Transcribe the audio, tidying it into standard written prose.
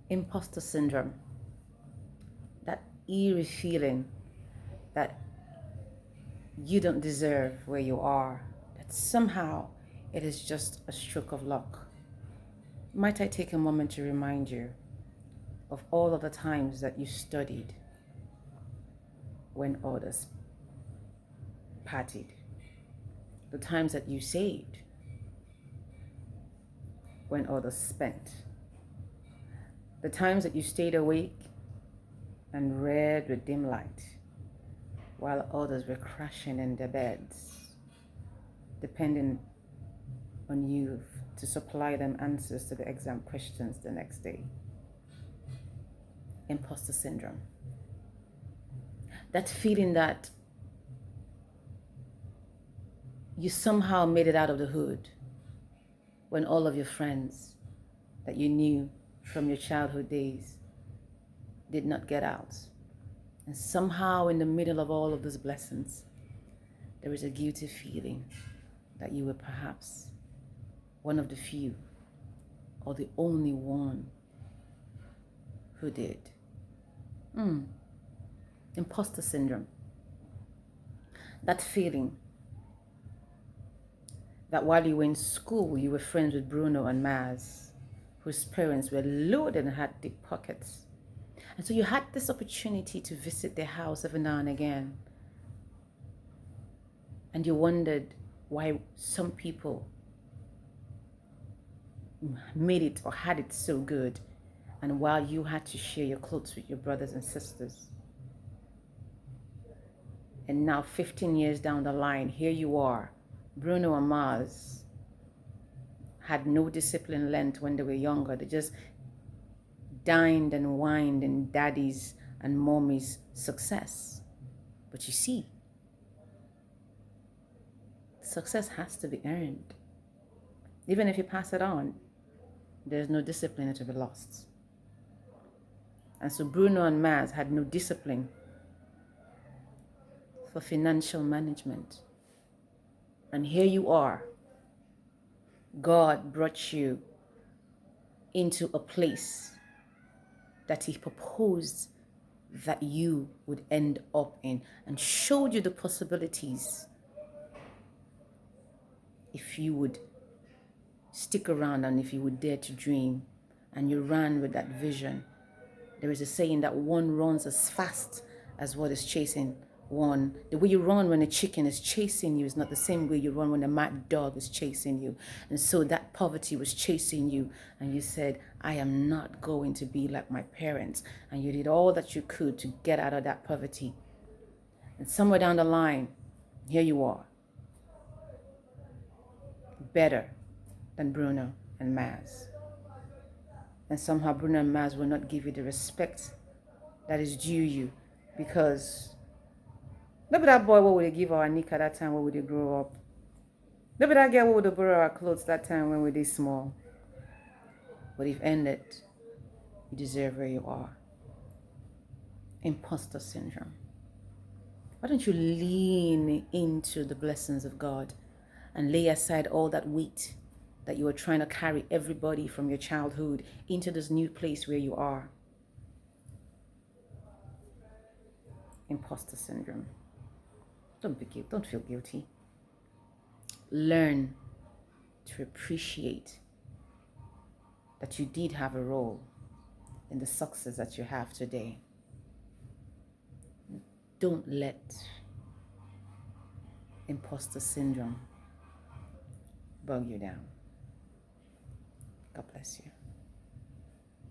Imposter syndrome, that eerie feeling that you don't deserve where you are, that somehow it is just a stroke of luck. Might I take a moment to remind you of all of the times that you studied when others partied, the times that you saved when others spent, the times that you stayed awake and read with dim light while others were crashing in their beds, depending on you to supply them answers to the exam questions the next day. Imposter syndrome. That feeling that you somehow made it out of the hood when all of your friends that you knew from your childhood days did not get out. And somehow in the middle of all of those blessings, there is a guilty feeling that you were perhaps one of the few or the only one who did. Imposter syndrome. That feeling that while you were in school, you were friends with Bruno and Maz, whose parents were loaded and had deep pockets. And so you had this opportunity to visit their house every now and again. And you wondered why some people made it or had it so good, and while you had to share your clothes with your brothers and sisters. And now 15 years down the line, here you are. Bruno and Maz had no discipline learned when they were younger. They just dined and wined in daddy's and mommy's success. But you see, success has to be earned. Even if you pass it on, there's no discipline to be lost. And so Bruno and Maz had no discipline for financial management. And here you are. God brought you into a place that He proposed that you would end up in, and showed you the possibilities if you would stick around and if you would dare to dream and you ran with that vision. There is a saying that one runs as fast as what is chasing one. The way you run when a chicken is chasing you is not the same way you run when a mad dog is chasing you. And so that poverty was chasing you, and you said, I am not going to be like my parents. And you did all that you could to get out of that poverty. And somewhere down the line, here you are, better than Bruno and Maz. And somehow Bruno and Maz will not give you the respect that is due you, because look at that boy, what would they give our Nika that time when we did grow up? Look at that girl, what would they borrow our clothes that time when we did small? But if ended, you deserve where you are. Imposter syndrome. Why don't you lean into the blessings of God and lay aside all that weight that you are trying to carry everybody from your childhood into this new place where you are? Imposter syndrome. Don't feel guilty. Learn to appreciate that you did have a role in the success that you have today. Don't let imposter syndrome bug you down. God bless you.